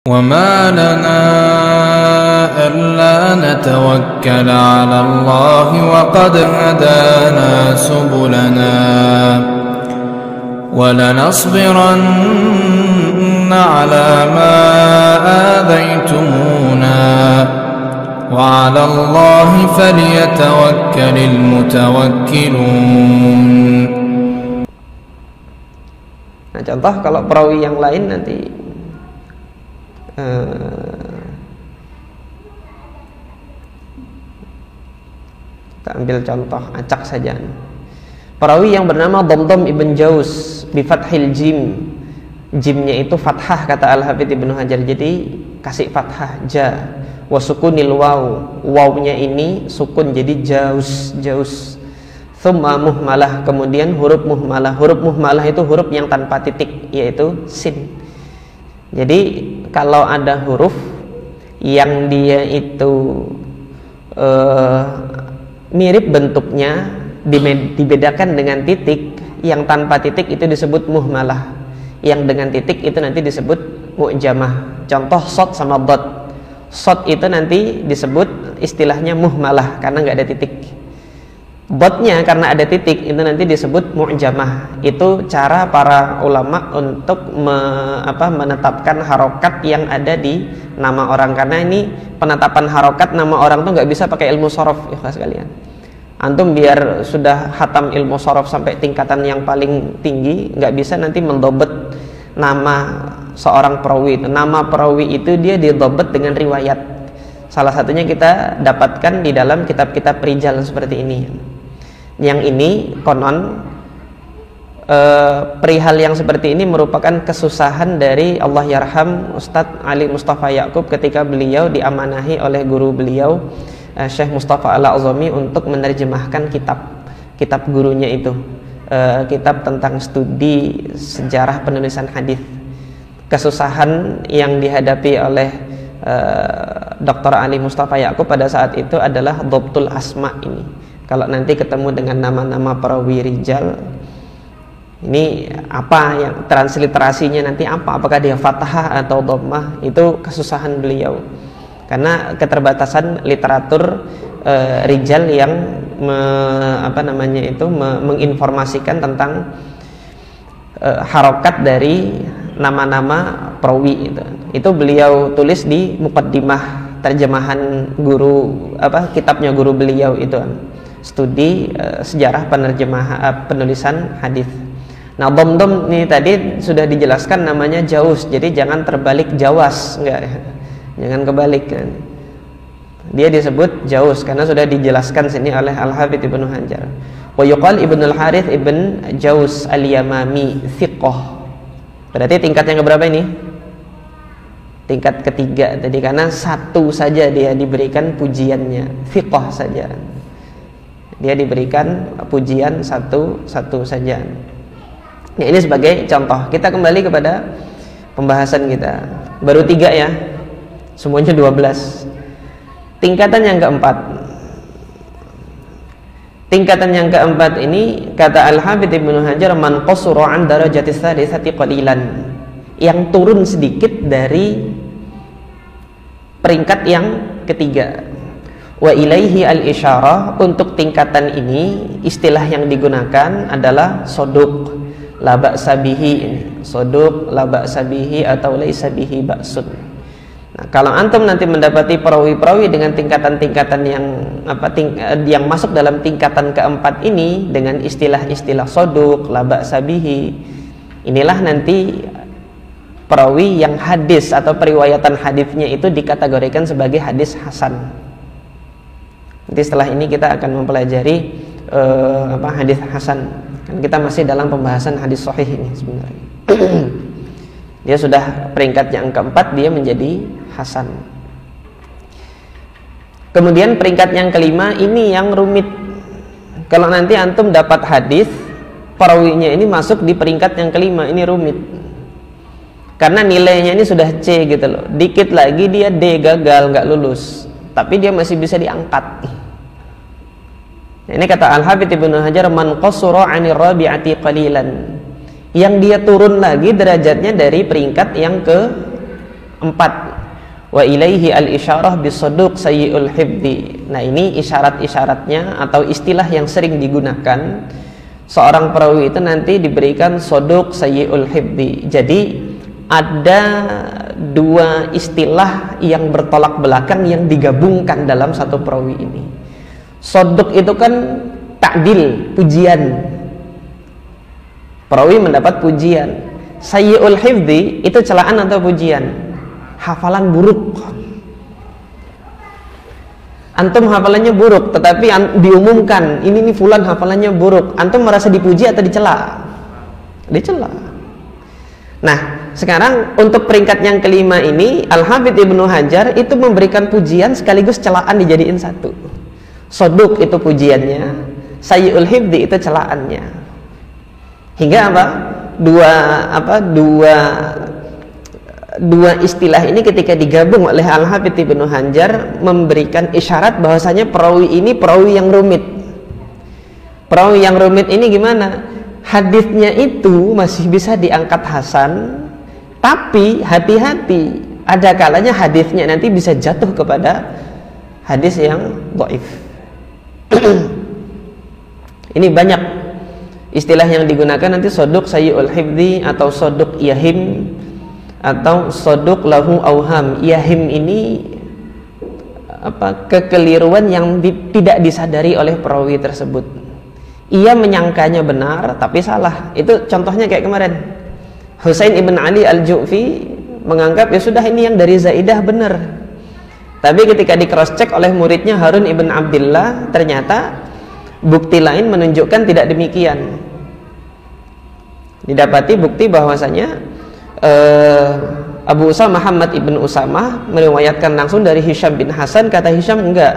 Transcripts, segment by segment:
وما لنا ألا نتوكل على الله وقد هدانا سبلنا ولنصبرن على ما آذيتمونا وعلى الله فليتوكل المتوكلون. Nah, contoh kalau perawi yang lain nanti kita ambil contoh acak saja. Perawi yang bernama Damdam ibn Jaus bifathil jim, jimnya itu fathah kata Al-Hafidz Ibnu Hajar, jadi kasih fathah ja, wa sukunil waw, wawnya ini sukun jadi jaus, jaus. Thumma muhmalah, kemudian huruf muhmalah. Huruf muhmalah itu huruf yang tanpa titik, yaitu sin. Jadi kalau ada huruf yang dia itu mirip bentuknya, dibedakan dengan titik, yang tanpa titik itu disebut muhmalah, yang dengan titik itu nanti disebut mu'jamah. Contoh shad sama dad. Shad itu nanti disebut istilahnya muhmalah karena nggak ada titik. Dotnya karena ada titik itu nanti disebut mu'jamah. Itu cara para ulama untuk menetapkan harokat yang ada di nama orang, karena ini penetapan harokat nama orang tuh nggak bisa pakai ilmu shorof ya sekalian. Antum biar sudah hatam ilmu shorof sampai tingkatan yang paling tinggi, nggak bisa nanti mendobet nama seorang perawi itu. Nama perawi itu dia didobet dengan riwayat. Salah satunya kita dapatkan di dalam kitab-kitab rijal seperti ini. Yang ini konon perihal yang seperti ini merupakan kesusahan dari Allah yarham Ustadz Ali Mustafa Ya'qub ketika beliau diamanahi oleh guru beliau Syekh Mustafa Al-Azami untuk menerjemahkan kitab gurunya itu, kitab tentang studi sejarah penulisan hadis. Kesusahan yang dihadapi oleh Dr. Ali Mustafa Ya'qub pada saat itu adalah dhabtul asma ini. Kalau nanti ketemu dengan nama-nama perawi rijal, ini apa yang transliterasinya nanti apa? Apakah dia fathah atau dhammah? Itu kesusahan beliau. Karena keterbatasan literatur rijal yang menginformasikan tentang harokat dari nama-nama perawi itu beliau tulis di muqaddimah terjemahan guru kitabnya guru beliau itu studi sejarah penulisan hadis. Nah, Damdam ini tadi sudah dijelaskan namanya jaus, jadi jangan terbalik jawas, enggak, jangan kebalik kan. Dia disebut jaus karena sudah dijelaskan sini oleh Al-Hafidz Ibnu Hajar. Wa yuqal Ibnul Harits ibn Jaus al-Yamami thiqah. Berarti tingkat yang keberapa ini? Tingkat ketiga tadi, karena satu saja dia diberikan pujiannya, thiqah saja. Dia diberikan pujian satu saja. Nah, ini sebagai contoh. Kita kembali kepada pembahasan kita. Baru 3 ya. Semuanya 12. Tingkatan yang keempat. Tingkatan yang keempat ini kata Al-Hafidz Ibnu Hajar man qasura an darajatis tsalitsati qalilan. Yang turun sedikit dari peringkat yang ketiga. Wa ilaihi al-isyarah, untuk tingkatan ini istilah yang digunakan adalah soduk la ba'sa bihi, soduk la ba'sa bihi atau laisa bihi ba'sun. Nah, kalau antum nanti mendapati perawi-perawi dengan tingkatan-tingkatan yang masuk dalam tingkatan keempat ini dengan istilah-istilah soduk la ba'sa bihi, inilah nanti perawi yang hadis atau periwayatan hadisnya itu dikategorikan sebagai hadis hasan. Nanti setelah ini kita akan mempelajari hadis hasan. Kan kita masih dalam pembahasan hadis sahih ini sebenarnya. Dia sudah peringkat yang keempat, dia menjadi hasan. Kemudian peringkat yang kelima ini yang rumit. Kalau nanti antum dapat hadis perawinya ini masuk di peringkat yang kelima, ini rumit. Karena nilainya ini sudah C gitu loh. Dikit lagi dia D, gagal, nggak lulus. Tapi dia masih bisa diangkat. Nah, ini kata Al-Hafidz Ibnu Hajar man qasura 'anir rabi'ati qalilan. Yang dia turun lagi derajatnya dari peringkat yang 4. Wa ilaihi al-isyarah bisaduq sayyi'ul hifdi. Nah, ini isyarat-isyaratnya atau istilah yang sering digunakan. Seorang perawi itu nanti diberikan saduq sayyi'ul hifdi. Jadi ada dua istilah yang bertolak belakang yang digabungkan dalam satu perawi ini. Saduq itu kan ta'dil, pujian. Perawi mendapat pujian. Sayyi'ul hifdi itu celaan atau pujian? Hafalan buruk. Antum hafalannya buruk, tetapi diumumkan ini nih fulan hafalannya buruk. Antum merasa dipuji atau dicela? Dicela. Nah, sekarang untuk peringkat yang kelima ini, Al-Hafidz Ibnu Hajar itu memberikan pujian sekaligus celaan dijadiin satu. Saduq itu pujiannya, sayyi'ul hifdi itu celaannya. Hingga apa? Dua istilah ini ketika digabung oleh Al-Hafidz Ibnu Hajar memberikan isyarat bahwasanya perawi ini perawi yang rumit. Perawi yang rumit ini gimana? Hadisnya itu masih bisa diangkat hasan, tapi hati-hati, ada kalanya hadisnya nanti bisa jatuh kepada hadis yang dhaif. Ini banyak istilah yang digunakan nanti, saduq sayyi'ul hifdzi atau saduq yahim atau saduq lahu auham. Yahim ini kekeliruan yang tidak disadari oleh perawi tersebut. Ia menyangkanya benar tapi salah. Itu contohnya kayak kemarin, Husain ibn Ali al-Ju'fi menganggap ya sudah ini yang dari Zaidah benar, tapi ketika di cross check oleh muridnya Harun ibn Abdillah, ternyata bukti lain menunjukkan tidak demikian. Didapati bukti bahwasanya Abu Usamah Muhammad ibn Usamah meriwayatkan langsung dari Hisham bin Hasan. Kata Hisham, enggak,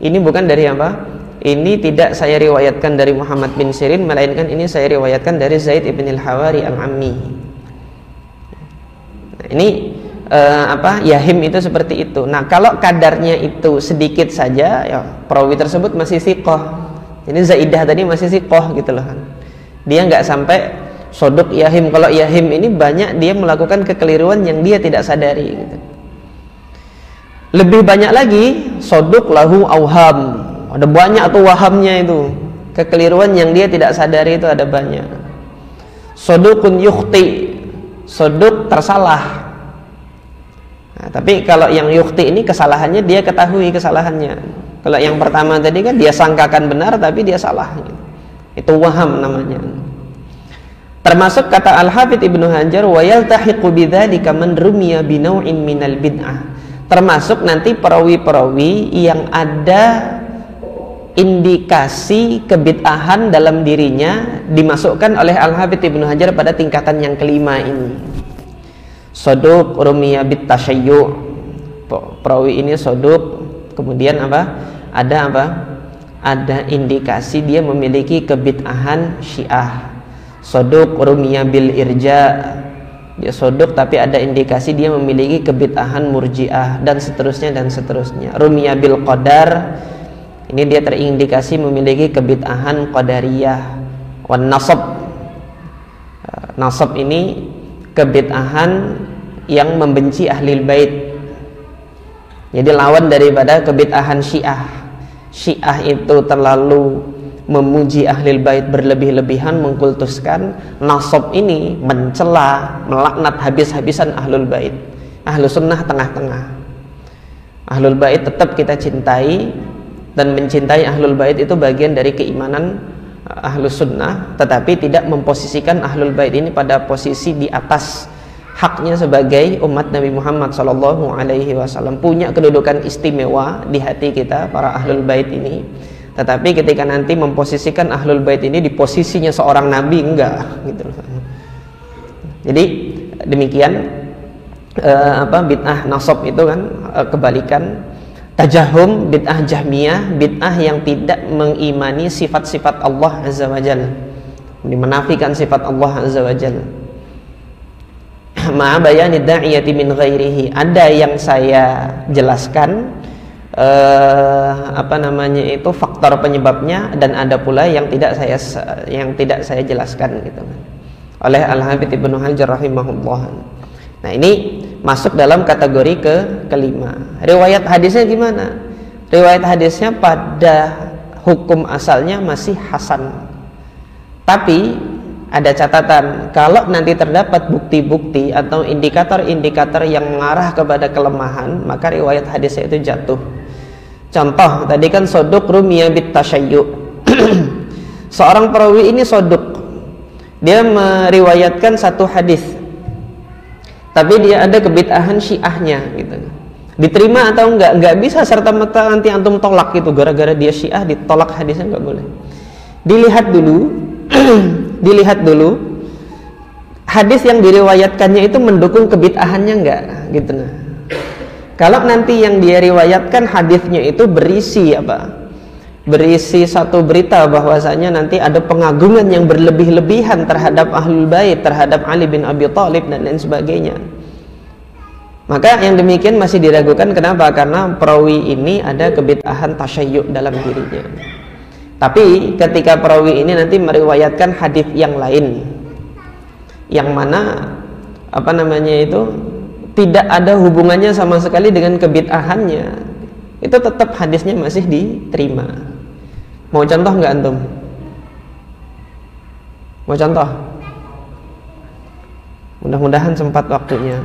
ini bukan dari apa? Ini tidak saya riwayatkan dari Muhammad bin Sirin, melainkan ini saya riwayatkan dari Zaid ibn al-Hawari al-Ammi. Nah, ini Yahim itu seperti itu. Nah, kalau kadarnya itu sedikit saja, ya perawi tersebut masih siqah. Jadi Zaidah tadi masih siqah gitu loh kan. Dia nggak sampai saduq yahim. Kalau yahim ini banyak dia melakukan kekeliruan yang dia tidak sadari gitu. Lebih banyak lagi saduq lahu auham. Ada banyak tuh wahamnya itu. Kekeliruan yang dia tidak sadari itu ada banyak. Saduqun yukhti, saduq tersalah. Nah, tapi kalau yang yukhti ini kesalahannya dia ketahui kesalahannya. Kalau yang pertama tadi kan dia sangkakan benar tapi dia salah. Itu waham namanya. Termasuk kata Al-Hafidz Ibnu Hajar, wa yaltahiqu bidzalika man rumiya binau'in minal bid'ah. Termasuk nanti perawi-perawi yang ada indikasi kebid'ahan dalam dirinya dimasukkan oleh Al-Hafidz Ibnu Hajar pada tingkatan yang kelima ini. Saduq rumiya bit tasyayyu. Perawi ini saduq, kemudian ada indikasi dia memiliki kebid'ahan Syiah. Saduq rumiya bil irja, dia saduq tapi ada indikasi dia memiliki kebid'ahan Murji'ah, dan seterusnya dan seterusnya. Rumiya bil qadar, ini dia terindikasi memiliki kebid'ahan Qadariyah. Wan nasab, nasab ini kebid'ahan yang membenci ahlil bait, jadi lawan daripada kebid'ahan Syiah. Syiah itu terlalu memuji ahlil bait berlebih-lebihan, mengkultuskan. Nasab ini mencela, melaknat habis-habisan ahlul bait. Ahlus sunnah tengah-tengah. Ahlul bait tetap kita cintai, dan mencintai ahlul bait itu bagian dari keimanan ahlus sunnah, tetapi tidak memposisikan ahlul bait ini pada posisi di atas haknya sebagai umat Nabi Muhammad SAW. Punya kedudukan istimewa di hati kita para ahlul bait ini, tetapi ketika nanti memposisikan ahlul bait ini di posisinya seorang nabi, enggak gitu. Jadi demikian bid'ah nasab itu kan kebalikan. Tajahum, bid'ah Jahmiyah, bid'ah yang tidak mengimani sifat-sifat Allah Azza wa Jalla, menafikan sifat Allah Azza wa Jalla. Ma'a bayani da'iyati min ghairihi, ada yang saya jelaskan faktor penyebabnya, dan ada pula yang tidak saya jelaskan gitu oleh Al-Hafidz Ibnu Hajar rahimahullah. Nah, ini masuk dalam kategori kelima. Riwayat hadisnya gimana? Riwayat hadisnya pada hukum asalnya masih hasan. Tapi ada catatan, kalau nanti terdapat bukti-bukti atau indikator-indikator yang mengarah kepada kelemahan, maka riwayat hadisnya itu jatuh. Contoh, tadi kan soduk rumiya bit tasyayyu. Seorang perawi ini soduk, dia meriwayatkan satu hadis, tapi dia ada kebid'ahan syiahnya gitu. Diterima atau enggak? Enggak bisa serta-merta nanti antum tolak gitu, gara-gara dia syiah ditolak hadisnya, enggak boleh. Dilihat dulu hadis yang diriwayatkannya itu mendukung kebid'ahannya enggak gitu. Nah, kalau nanti yang dia riwayatkan hadisnya itu berisi berisi satu berita bahwasanya nanti ada pengagungan yang berlebih-lebihan terhadap Ahlul Bait, terhadap Ali bin Abi Thalib dan lain sebagainya, maka yang demikian masih diragukan. Kenapa? Karena perawi ini ada kebid'ahan tasyayyu dalam dirinya. Tapi ketika perawi ini nanti meriwayatkan hadis yang lain, yang mana tidak ada hubungannya sama sekali dengan kebid'ahannya, itu tetap hadisnya masih diterima. Mau contoh nggak antum? Mau contoh? Mudah-mudahan sempat waktunya.